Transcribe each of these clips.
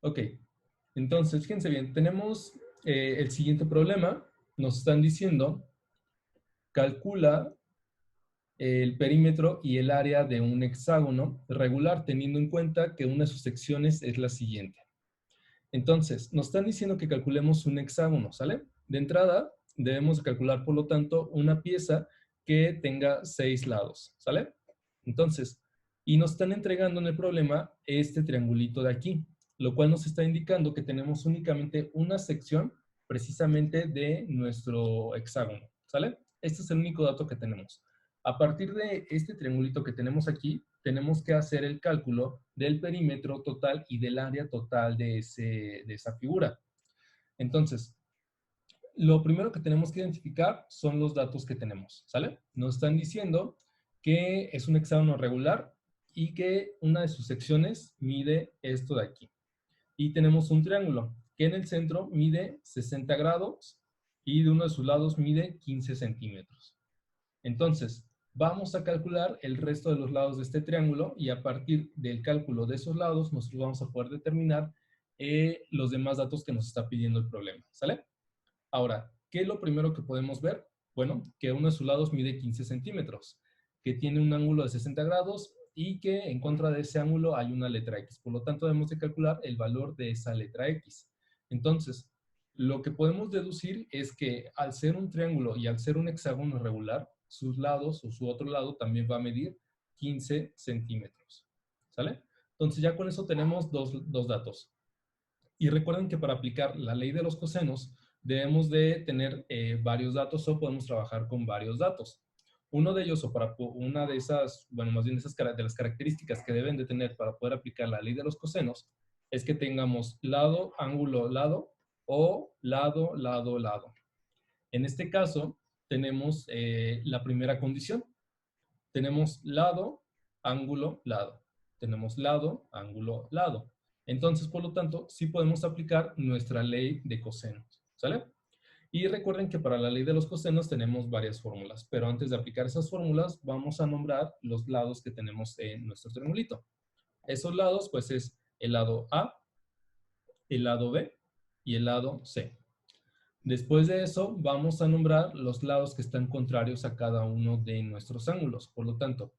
Ok, entonces fíjense bien, tenemos el siguiente problema. Nos están diciendo, calcula el perímetro y el área de un hexágono regular, teniendo en cuenta que una de sus secciones es la siguiente. Entonces, nos están diciendo que calculemos un hexágono, ¿sale? De entrada, debemos calcular, por lo tanto, una pieza que tenga 6 lados, ¿sale? Entonces, y nos están entregando en el problema este triangulito de aquí, lo cual nos está indicando que tenemos únicamente una sección precisamente de nuestro hexágono, ¿sale? Este es el único dato que tenemos. A partir de este triangulito que tenemos aquí, tenemos que hacer el cálculo del perímetro total y del área total de esa figura. Entonces, lo primero que tenemos que identificar son los datos que tenemos, ¿sale? Nos están diciendo que es un hexágono regular y que una de sus secciones mide esto de aquí. Y tenemos un triángulo que en el centro mide 60 grados y de uno de sus lados mide 15 centímetros. Entonces, vamos a calcular el resto de los lados de este triángulo y a partir del cálculo de esos lados nosotros vamos a poder determinar los demás datos que nos está pidiendo el problema, ¿sale? Ahora, ¿qué es lo primero que podemos ver? Bueno, que uno de sus lados mide 15 centímetros, que tiene un ángulo de 60 grados y que en contra de ese ángulo hay una letra X. Por lo tanto, debemos de calcular el valor de esa letra X. Entonces, lo que podemos deducir es que al ser un triángulo y al ser un hexágono regular, sus lados o su otro lado también va a medir 15 centímetros. ¿Sale? Entonces ya con eso tenemos dos datos. Y recuerden que para aplicar la ley de los cosenos debemos de tener varios datos o podemos trabajar con varios datos. Uno de ellos, o para una de esas, bueno, más bien de, esas, de las características que deben de tener para poder aplicar la ley de los cosenos, es que tengamos lado, ángulo, lado, o lado, lado, lado. En este caso, tenemos la primera condición. Tenemos lado, ángulo, lado. Tenemos lado, ángulo, lado. Entonces, por lo tanto, sí podemos aplicar nuestra ley de cosenos. ¿Sale? Y recuerden que para la ley de los cosenos tenemos varias fórmulas, pero antes de aplicar esas fórmulas, vamos a nombrar los lados que tenemos en nuestro triangulito. Esos lados, pues es el lado A, el lado B y el lado C. Después de eso, vamos a nombrar los lados que están contrarios a cada uno de nuestros ángulos. Por lo tanto,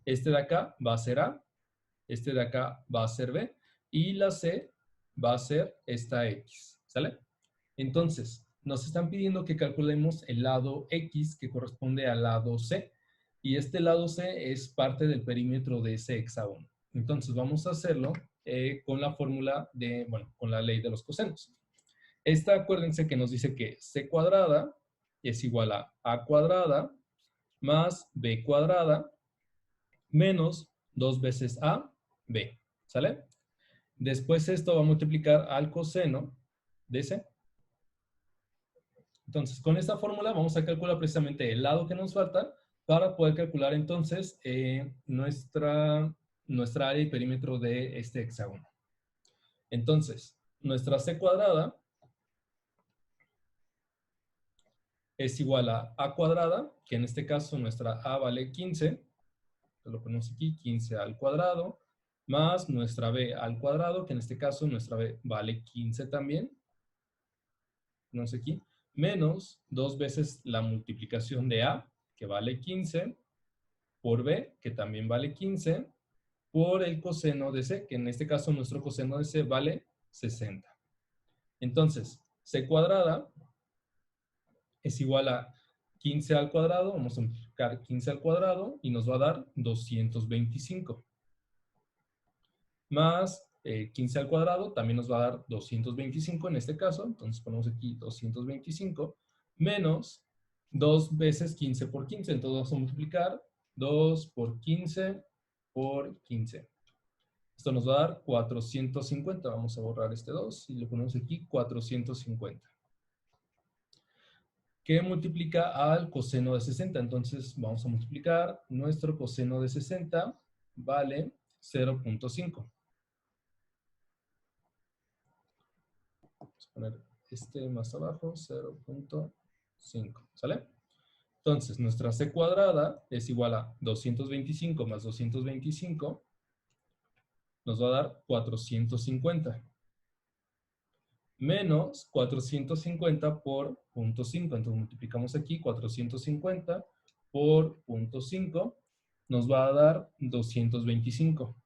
este de acá va a ser A, este de acá va a ser B y la C va a ser esta X. ¿Sale? Entonces, nos están pidiendo que calculemos el lado X que corresponde al lado C. Y este lado C es parte del perímetro de ese hexágono. Entonces, vamos a hacerlo con la fórmula de, bueno, con la ley de los cosenos. Esta, acuérdense que nos dice que C cuadrada es igual a cuadrada más B cuadrada menos 2 veces A, B. ¿Sale? Después esto va a multiplicar al coseno de C. Entonces, con esta fórmula vamos a calcular precisamente el lado que nos falta para poder calcular entonces nuestra área y perímetro de este hexágono. Entonces, nuestra C cuadrada es igual a cuadrada, que en este caso nuestra A vale 15, lo ponemos aquí, 15 al cuadrado, más nuestra B al cuadrado, que en este caso nuestra B vale 15 también, no sé aquí, menos 2 veces la multiplicación de A, que vale 15, por B, que también vale 15, por el coseno de C, que en este caso nuestro coseno de C vale 60. Entonces, C cuadrada es igual a 15 al cuadrado, vamos a multiplicar 15 al cuadrado y nos va a dar 225. Más 15 al cuadrado también nos va a dar 225 en este caso, entonces ponemos aquí 225, menos 2 veces 15 por 15, entonces vamos a multiplicar 2 por 15 por 15. Esto nos va a dar 450, vamos a borrar este 2 y le ponemos aquí 450. Que multiplica al coseno de 60. Entonces vamos a multiplicar nuestro coseno de 60 vale 0.5. Vamos a poner este más abajo, 0.5. ¿Sale? Entonces nuestra C cuadrada es igual a 225 más 225. Nos va a dar 450. menos 450 por 0.5. Entonces multiplicamos aquí 450 por 0.5, nos va a dar 225.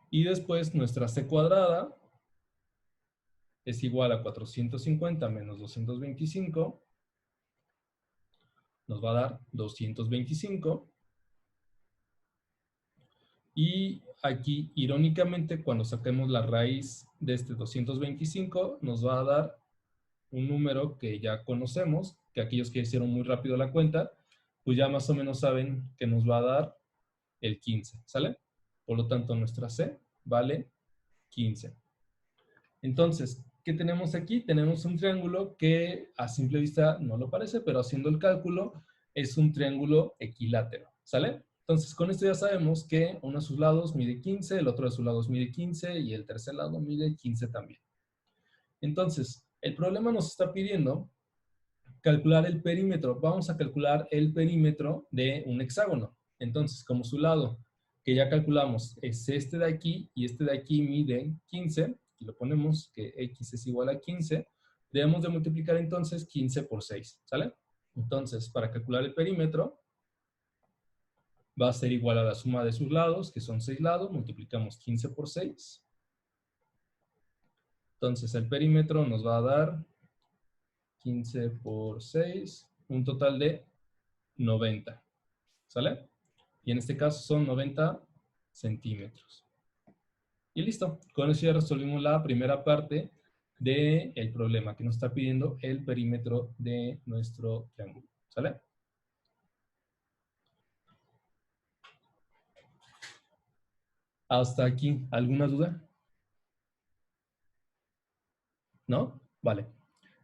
Y después nuestra c cuadrada es igual a 450 menos 225, nos va a dar 225. Y aquí, irónicamente, cuando saquemos la raíz de este 225, nos va a dar un número que ya conocemos, que aquellos que hicieron muy rápido la cuenta, pues ya más o menos saben que nos va a dar el 15, ¿sale? Por lo tanto, nuestra C vale 15. Entonces, ¿qué tenemos aquí? Tenemos un triángulo que a simple vista no lo parece, pero haciendo el cálculo es un triángulo equilátero, ¿sale? Entonces, con esto ya sabemos que uno de sus lados mide 15, el otro de sus lados mide 15 y el tercer lado mide 15 también. Entonces, el problema nos está pidiendo calcular el perímetro. Vamos a calcular el perímetro de un hexágono. Entonces, como su lado que ya calculamos es este de aquí y este de aquí mide 15, y lo ponemos que x es igual a 15, debemos de multiplicar entonces 15 por 6, ¿sale? Entonces, para calcular el perímetro, va a ser igual a la suma de sus lados, que son 6 lados, multiplicamos 15 por 6. Entonces, el perímetro nos va a dar 15 por 6, un total de 90, ¿sale? Y en este caso son 90 centímetros. Y listo, con eso ya resolvimos la primera parte del problema que nos está pidiendo el perímetro de nuestro triángulo, ¿sale? Hasta aquí, ¿alguna duda? ¿No? Vale.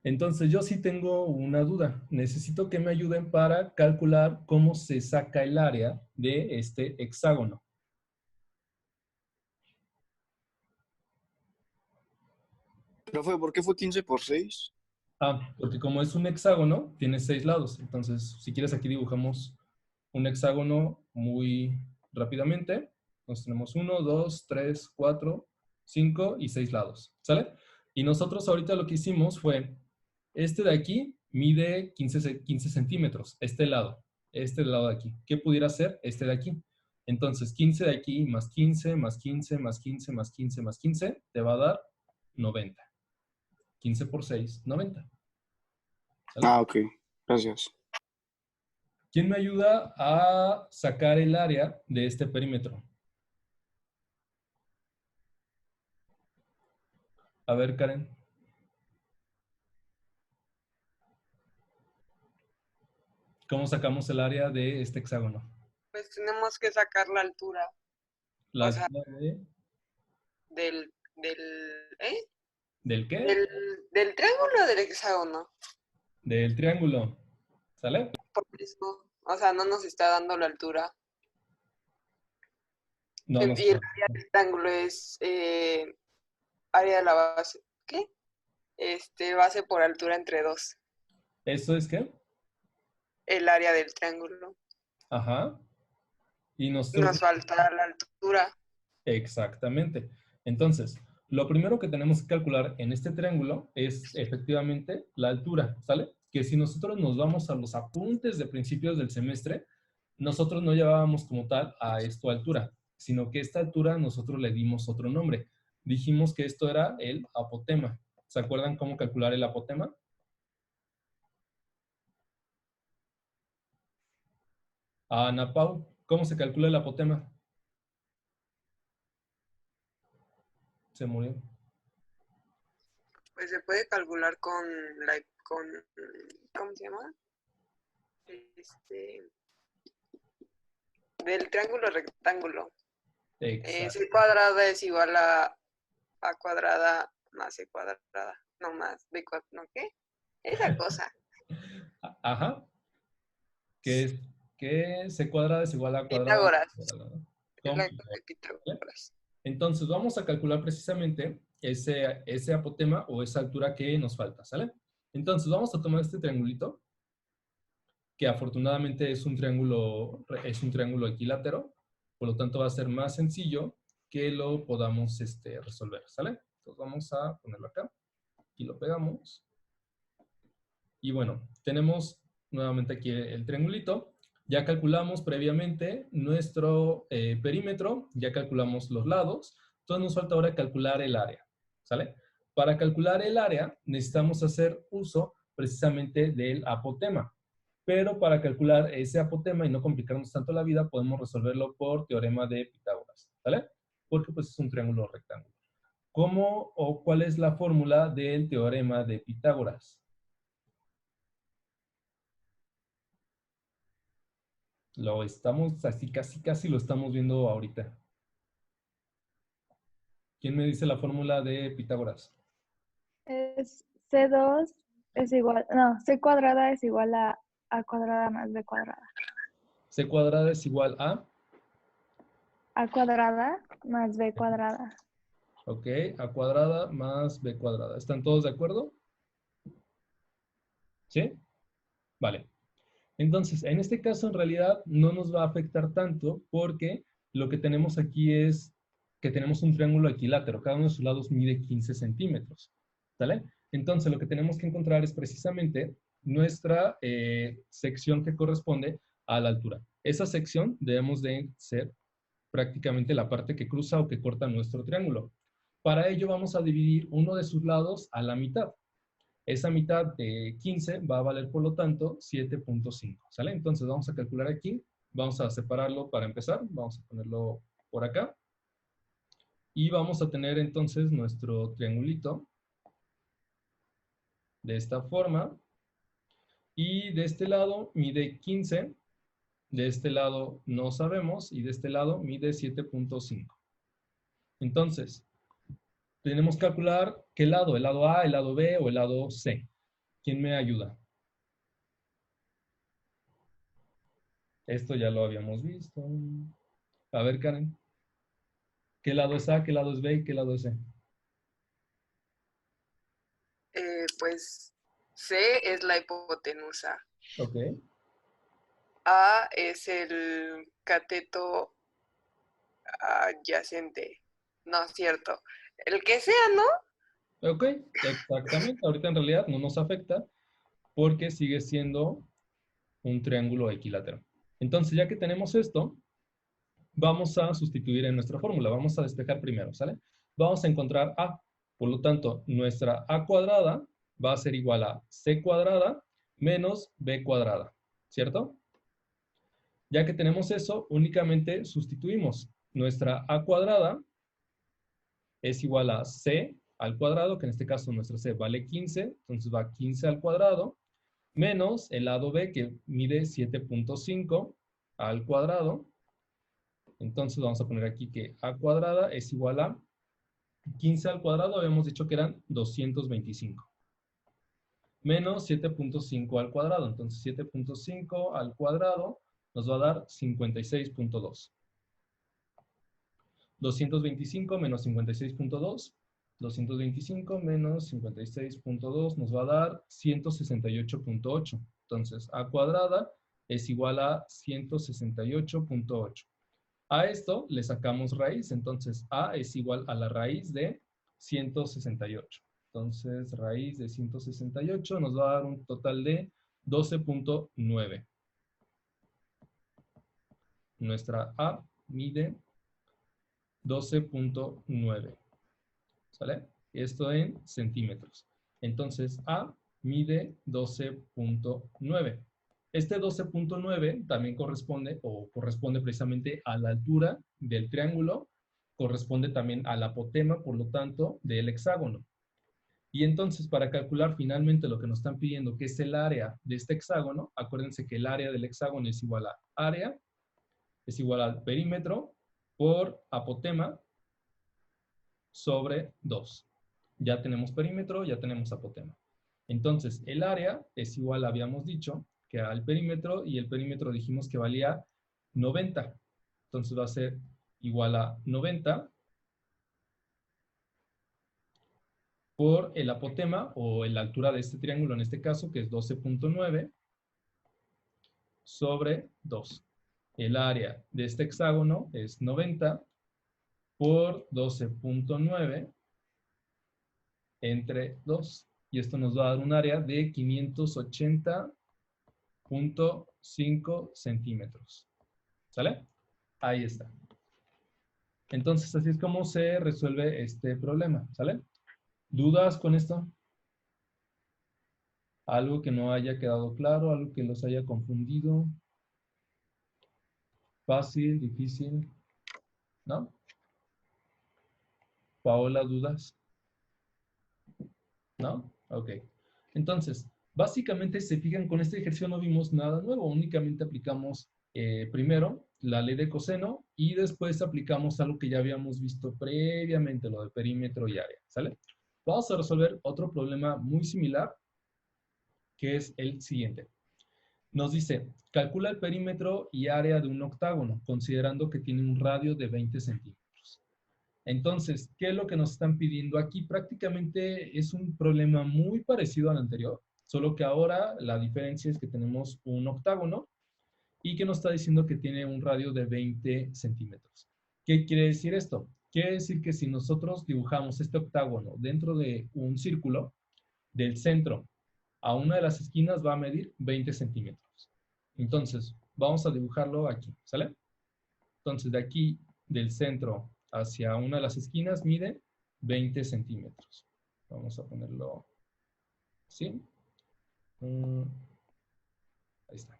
Entonces yo sí tengo una duda. Necesito que me ayuden para calcular cómo se saca el área de este hexágono. Profe, ¿por qué fue 15 por 6? Ah, porque como es un hexágono, tiene 6 lados. Entonces, si quieres aquí dibujamos un hexágono muy rápidamente. Entonces tenemos 1, 2, 3, 4, 5 y 6 lados, ¿sale? Y nosotros ahorita lo que hicimos fue, este de aquí mide 15 centímetros, este lado de aquí. ¿Qué pudiera ser este de aquí? Entonces 15 de aquí más 15, más 15, más 15, más 15, más 15, te va a dar 90. 15 por 6, 90. ¿Sale? Ah, ok. Gracias. ¿Quién me ayuda a sacar el área de este perímetro? A ver, Karen. ¿Cómo sacamos el área de este hexágono? Pues tenemos que sacar la altura, La o sea, altura ¿eh? ¿del qué? Del triángulo del hexágono. Del triángulo. ¿Sale? Por eso, o sea, no nos está dando la altura. No, no. Y el área del triángulo es área de la base. ¿Qué? Base por altura entre 2. ¿Eso es qué? El área del triángulo. Ajá. Y nosotros... Nos falta la altura. Exactamente. Entonces, lo primero que tenemos que calcular en este triángulo es efectivamente la altura, ¿sale? Que si nosotros nos vamos a los apuntes de principios del semestre, nosotros no llevábamos como tal a esto altura, sino que esta altura nosotros le dimos otro nombre. Dijimos que esto era el apotema. ¿Se acuerdan cómo calcular el apotema? Ana Pau, ¿cómo se calcula el apotema? Se murió. Pues se puede calcular con ¿cómo se llama? Del triángulo rectángulo. Exacto. C cuadrada es igual a cuadrada más C cuadrada. No más B cuadrada. ¿No qué? Esa cosa. Ajá. Que C cuadrada es igual a cuadrada. Pitágoras. Es Con la Pitágoras, de Pitágoras. entonces vamos a calcular precisamente ese apotema o esa altura que nos falta, ¿sale? Entonces vamos a tomar este triangulito, que afortunadamente es un triángulo equilátero, por lo tanto va a ser más sencillo que lo podamos resolver, ¿sale? Entonces vamos a ponerlo acá y lo pegamos. Y bueno, tenemos nuevamente aquí el triangulito. Ya calculamos previamente nuestro perímetro, ya calculamos los lados, entonces nos falta ahora calcular el área, ¿sale? Para calcular el área necesitamos hacer uso precisamente del apotema, pero para calcular ese apotema y no complicarnos tanto la vida, podemos resolverlo por teorema de Pitágoras, ¿sale? Porque pues es un triángulo rectángulo. ¿Cómo o cuál es la fórmula del teorema de Pitágoras? Lo estamos, así casi lo estamos viendo ahorita. ¿Quién me dice la fórmula de Pitágoras? Es C2 es igual, no, C cuadrada es igual a cuadrada más B cuadrada. C cuadrada es igual a, A cuadrada más B cuadrada. ok, A cuadrada más B cuadrada. ¿Están todos de acuerdo? ¿Sí? Vale. Entonces, en este caso, en realidad, no nos va a afectar tanto porque lo que tenemos aquí es que tenemos un triángulo equilátero. Cada uno de sus lados mide 15 centímetros. ¿Sale? Entonces, lo que tenemos que encontrar es precisamente nuestra sección que corresponde a la altura. Esa sección debemos de ser prácticamente la parte que cruza o que corta nuestro triángulo. Para ello vamos a dividir uno de sus lados a la mitad. Esa mitad de 15 va a valer, por lo tanto, 7.5, ¿sale? Entonces vamos a calcular aquí, vamos a separarlo para empezar, vamos a ponerlo por acá. Y vamos a tener entonces nuestro triangulito de esta forma. Y de este lado mide 15, de este lado no sabemos, y de este lado mide 7.5. Entonces, tenemos que calcular qué lado, el lado A, el lado B o el lado C. ¿Quién me ayuda? Esto ya lo habíamos visto. A ver, Karen. ¿Qué lado es A, qué lado es B y qué lado es C? Pues C es la hipotenusa. Ok. A es el cateto adyacente. No es cierto. El que sea, ¿no? Ok, exactamente. Ahorita en realidad no nos afecta porque sigue siendo un triángulo equilátero. Entonces, ya que tenemos esto, vamos a sustituir en nuestra fórmula. Vamos a despejar primero, ¿sale? Vamos a encontrar A. Por lo tanto, nuestra A cuadrada va a ser igual a C cuadrada menos B cuadrada, ¿cierto? Ya que tenemos eso, únicamente sustituimos. Nuestra A cuadrada es igual a C al cuadrado, que en este caso nuestra C vale 15, entonces va 15 al cuadrado, menos el lado B que mide 7.5 al cuadrado. Entonces vamos a poner aquí que A cuadrada es igual a 15 al cuadrado, habíamos dicho que eran 225. Menos 7.5 al cuadrado. Entonces 7.5 al cuadrado nos va a dar 56.2. 225 menos 56.2. 225 menos 56.2 nos va a dar 168.8. Entonces A cuadrada es igual a 168.8. A esto le sacamos raíz, entonces A es igual a la raíz de 168. Entonces, raíz de 168 nos va a dar un total de 12.9. Nuestra A mide 12.9. ¿Sale? Esto en centímetros. Entonces, A mide 12.9. Este 12.9 también corresponde precisamente a la altura del triángulo, corresponde también al apotema, por lo tanto, del hexágono. Y entonces, para calcular finalmente lo que nos están pidiendo, que es el área de este hexágono, acuérdense que el área del hexágono es igual a área, es igual al perímetro por apotema sobre 2. Ya tenemos perímetro, ya tenemos apotema. Entonces, el área es igual, habíamos dicho, que al perímetro, y el perímetro dijimos que valía 90. Entonces va a ser igual a 90 por el apotema, o la altura de este triángulo en este caso, que es 12.9, sobre 2. El área de este hexágono es 90 por 12.9 entre 2. Y esto nos va a dar un área de 580.5 centímetros. ¿Sale? Ahí está. Entonces, así es como se resuelve este problema. ¿Sale? ¿Dudas con esto? ¿Algo que no haya quedado claro? ¿Algo que los haya confundido? ¿Fácil? ¿Difícil? ¿No? Paola, ¿dudas? ¿No? Ok. Entonces, básicamente, si se fijan, con este ejercicio no vimos nada nuevo. Únicamente aplicamos primero la ley de coseno y después aplicamos algo que ya habíamos visto previamente, lo de perímetro y área. ¿Sale? Vamos a resolver otro problema muy similar, que es el siguiente. Nos dice, calcula el perímetro y área de un octágono, considerando que tiene un radio de 20 centímetros. Entonces, ¿qué es lo que nos están pidiendo aquí? Prácticamente es un problema muy parecido al anterior, solo que ahora la diferencia es que tenemos un octágono y que nos está diciendo que tiene un radio de 20 centímetros. ¿Qué quiere decir esto? Quiere decir que si nosotros dibujamos este octágono dentro de un círculo, del centro a una de las esquinas va a medir 20 centímetros. Entonces, vamos a dibujarlo aquí, ¿sale? Entonces, de aquí, del centro hacia una de las esquinas, mide 20 centímetros. Vamos a ponerlo así. Ahí está.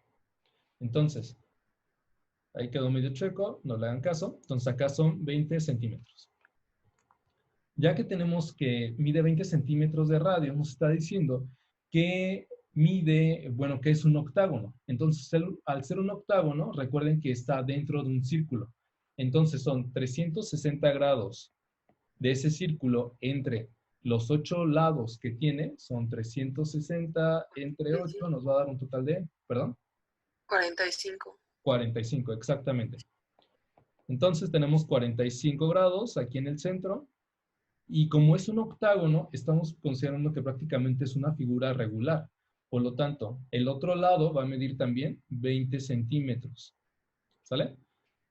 Entonces, ahí quedó medio chueco, no le hagan caso. Entonces, acá son 20 centímetros. Ya que tenemos que mide 20 centímetros de radio, nos está diciendo que mide, bueno, que es un octágono. Entonces, al ser un octágono, recuerden que está dentro de un círculo. Entonces, son 360 grados de ese círculo entre los 8 lados que tiene, son 360 entre 8, nos va a dar un total de, perdón, 45. 45, exactamente. Entonces, tenemos 45 grados aquí en el centro. Y como es un octágono, estamos considerando que prácticamente es una figura regular. Por lo tanto, el otro lado va a medir también 20 centímetros. ¿Sale?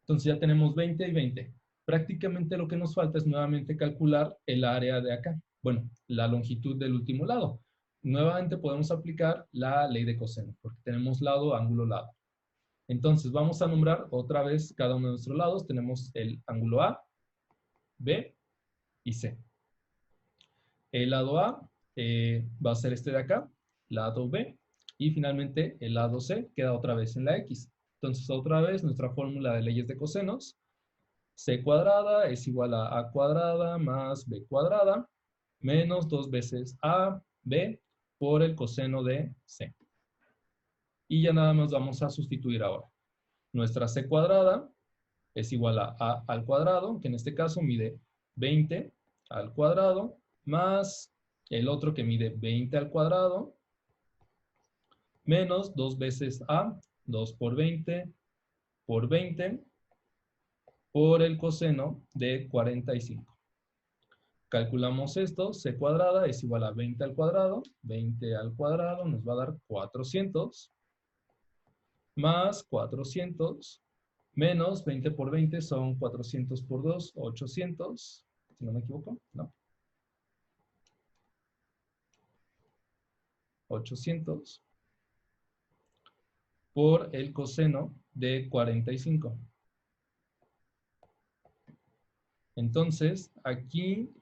Entonces ya tenemos 20 y 20. Prácticamente lo que nos falta es nuevamente calcular el área de acá. Bueno, la longitud del último lado. Nuevamente podemos aplicar la ley de coseno, porque tenemos lado, ángulo, lado. Entonces vamos a nombrar otra vez cada uno de nuestros lados. Tenemos el ángulo A, B y C. El lado A va a ser este de acá, lado B, y finalmente el lado C queda otra vez en la X. Entonces, otra vez, nuestra fórmula de leyes de cosenos, C cuadrada es igual a A cuadrada más B cuadrada, menos 2 veces A, B, por el coseno de C. Y ya nada más vamos a sustituir ahora. Nuestra C cuadrada es igual a A al cuadrado, que en este caso mide 20 al cuadrado, más el otro que mide 20 al cuadrado, menos 2 veces A, 2 por 20, por 20, por el coseno de 45. Calculamos esto, C cuadrada es igual a 20 al cuadrado nos va a dar 400, más 400, menos 20 por 20 son 400 por 2, 800, si no me equivoco, ¿no? 800 por el coseno de 45. Entonces, aquí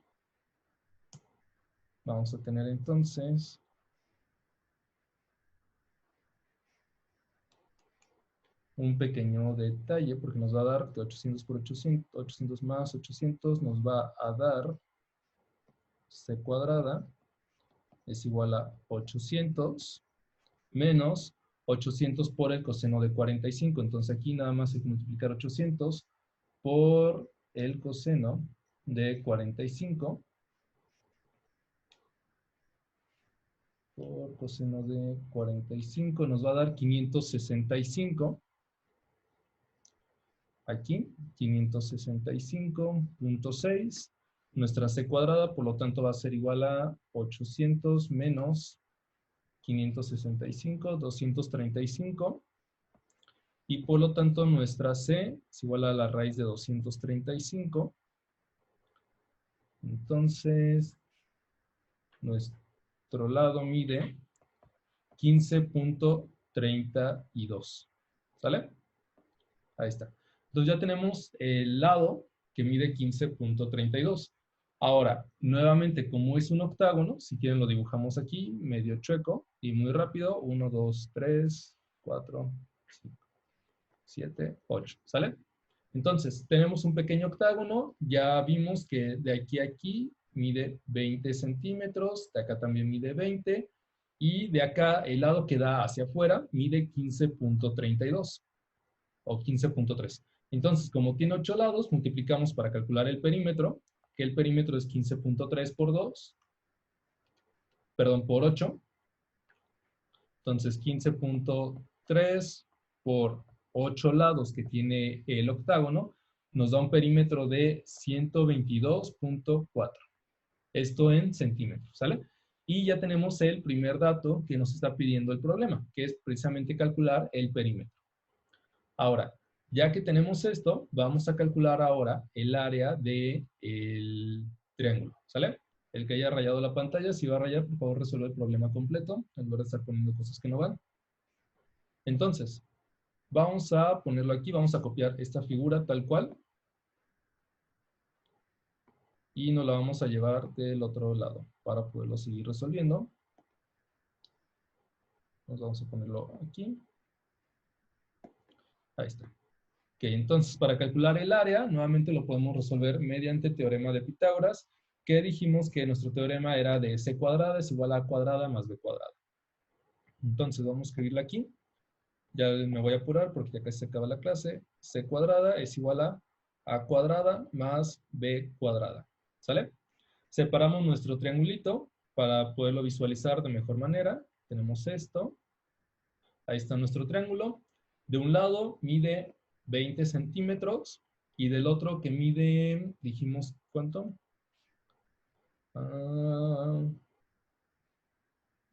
vamos a tener entonces un pequeño detalle, porque nos va a dar que 800 por 800, 800 más 800 nos va a dar C cuadrada es igual a 800 menos 800 por el coseno de 45. Entonces aquí nada más hay que multiplicar 800 por el coseno de 45 por coseno de 45 nos va a dar 565. Aquí, 565.6. Nuestra C cuadrada, por lo tanto, va a ser igual a 800 menos 565, 235. Y por lo tanto, nuestra C es igual a la raíz de 235 Entonces, nuestro lado mide 15.32. ¿Sale? Ahí está. Entonces ya tenemos el lado que mide 15.32. Ahora, nuevamente, como es un octágono, si quieren lo dibujamos aquí, medio chueco y muy rápido. 1, 2, 3, 4, 5, 7, 8. ¿Sale? Entonces, tenemos un pequeño octágono. Ya vimos que de aquí a aquí mide 20 centímetros. De acá también mide 20. Y de acá, el lado que da hacia afuera, mide 15.32 o 15.3. Entonces, como tiene 8 lados, multiplicamos para calcular el perímetro, que el perímetro es 15.3 por 2, perdón, por 8. Entonces, 15.3 por 8 lados que tiene el octágono, nos da un perímetro de 122.4. Esto en centímetros, ¿sale? Y ya tenemos el primer dato que nos está pidiendo el problema, que es precisamente calcular el perímetro. Ahora, ya que tenemos esto, vamos a calcular ahora el área del triángulo, ¿sale? El que haya rayado la pantalla, si va a rayar, por favor resuelve el problema completo, en lugar de estar poniendo cosas que no van. Entonces, vamos a ponerlo aquí, vamos a copiar esta figura tal cual. Y nos la vamos a llevar del otro lado para poderlo seguir resolviendo. Nos vamos a ponerlo aquí. Ahí está. Ok, entonces para calcular el área, nuevamente lo podemos resolver mediante teorema de Pitágoras, que dijimos que nuestro teorema era de c cuadrada es igual a a cuadrada más b cuadrada. Entonces vamos a escribirla aquí. Ya me voy a apurar porque ya casi se acaba la clase. C cuadrada es igual a cuadrada más b cuadrada. ¿Sale? Separamos nuestro triangulito para poderlo visualizar de mejor manera. Tenemos esto. Ahí está nuestro triángulo. De un lado mide 20 centímetros y del otro que mide, dijimos, ¿cuánto?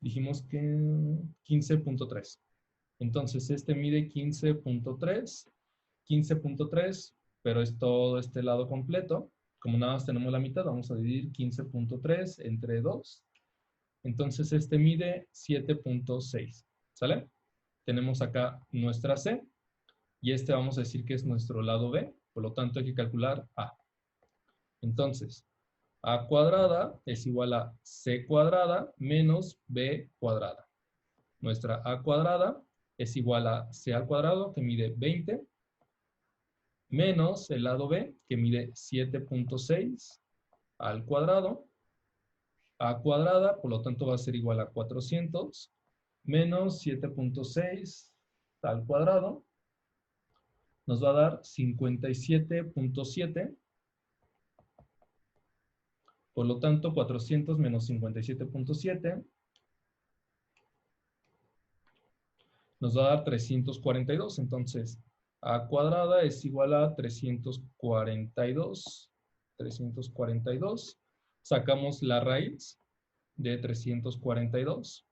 Dijimos que 15.3. Entonces este mide 15.3, 15.3, pero es todo este lado completo. Como nada más tenemos la mitad, vamos a dividir 15.3 entre 2. Entonces este mide 7.6. ¿Sale? Tenemos acá nuestra C. Y este vamos a decir que es nuestro lado B. Por lo tanto hay que calcular A. Entonces, A cuadrada es igual a C cuadrada menos B cuadrada. Nuestra A cuadrada es igual a C al cuadrado, que mide 20, menos el lado B, que mide 7.6 al cuadrado. A cuadrada, por lo tanto, va a ser igual a 400, menos 7.6 al cuadrado. Nos va a dar 57.7. Por lo tanto, 400 menos 57.7 nos va a dar 342. Entonces, A cuadrada es igual a 342. 342. Sacamos la raíz de 342.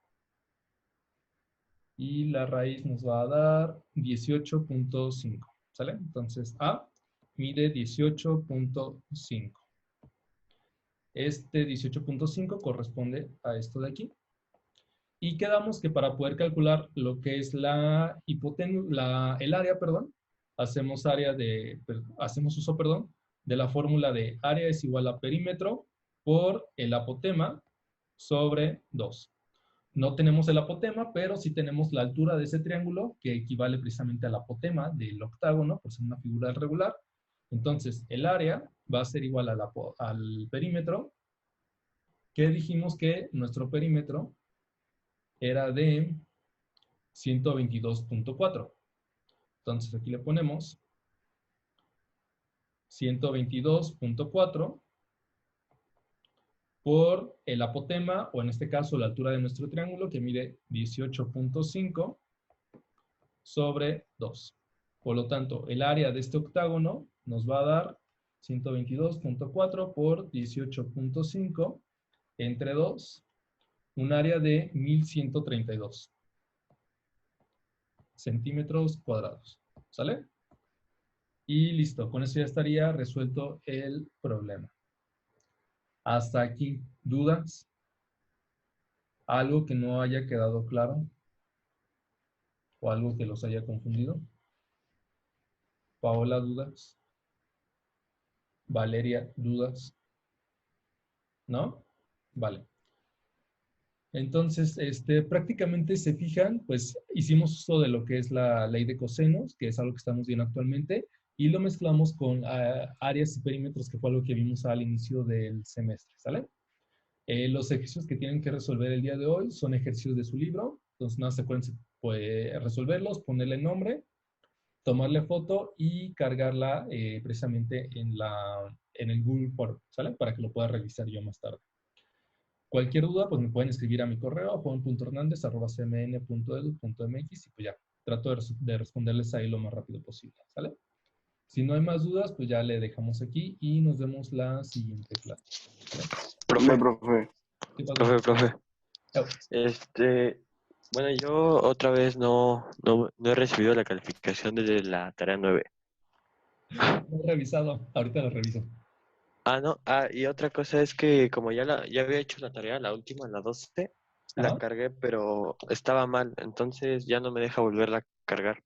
Y la raíz nos va a dar 18.5. ¿Sale? Entonces, A mide 18.5. Este 18.5 corresponde a esto de aquí. Y quedamos que para poder calcular lo que es el área, hacemos uso, de la fórmula de área es igual a perímetro por el apotema sobre 2. No tenemos el apotema, pero sí tenemos la altura de ese triángulo, que equivale precisamente al apotema del octágono, por ser una figura regular. Entonces, el área va a ser igual al perímetro, que dijimos que nuestro perímetro era de 122.4. Entonces, aquí le ponemos 122.4 por el apotema, o en este caso la altura de nuestro triángulo, que mide 18.5 sobre 2. Por lo tanto, el área de este octágono nos va a dar 122.4 por 18.5 entre 2, un área de 1132 centímetros cuadrados. ¿Sale? Y listo, con eso ya estaría resuelto el problema. Hasta aquí, ¿dudas? ¿Algo que no haya quedado claro? ¿O algo que los haya confundido? Paola, ¿dudas? Valeria, ¿dudas? ¿No? Vale. Entonces, prácticamente se fijan, pues hicimos uso de lo que es la ley de cosenos, que es algo que estamos viendo actualmente, y lo mezclamos con áreas y perímetros, que fue algo que vimos al inicio del semestre, ¿sale? Los ejercicios que tienen que resolver el día de hoy son ejercicios de su libro, entonces nada, se pueden resolverlos, ponerle nombre, tomarle foto y cargarla precisamente en el Google Form, ¿sale? Para que lo pueda revisar yo más tarde. Cualquier duda, pues me pueden escribir a mi correo, juan.hernandez@cmn.edu.mx y pues ya, trato de responderles ahí lo más rápido posible, ¿sale? Si no hay más dudas, pues ya le dejamos aquí y nos vemos la siguiente clase, ¿vale? Profe, Profe, profe. ¿Qué pasó? profe. Chao. Bueno, yo otra vez no he recibido la calificación de la tarea 9. No he revisado, ahorita lo reviso. No. Y otra cosa es que como ya había hecho la tarea, la última, la 12, la Ajá. cargué, pero estaba mal, entonces ya no me deja volverla a cargar.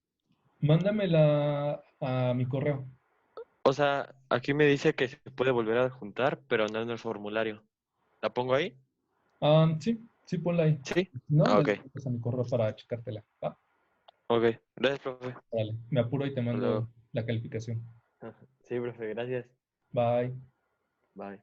Mándamela a mi correo. O sea, aquí me dice que se puede volver a juntar, pero no en el formulario. ¿La pongo ahí? Sí, ponla ahí. Sí. No, me Ok, la mandas a mi correo para checártela. ¿Va? ok. Gracias, profe. Dale, me apuro y te Hasta mando luego. la calificación. Sí, profe, gracias. Bye. Bye.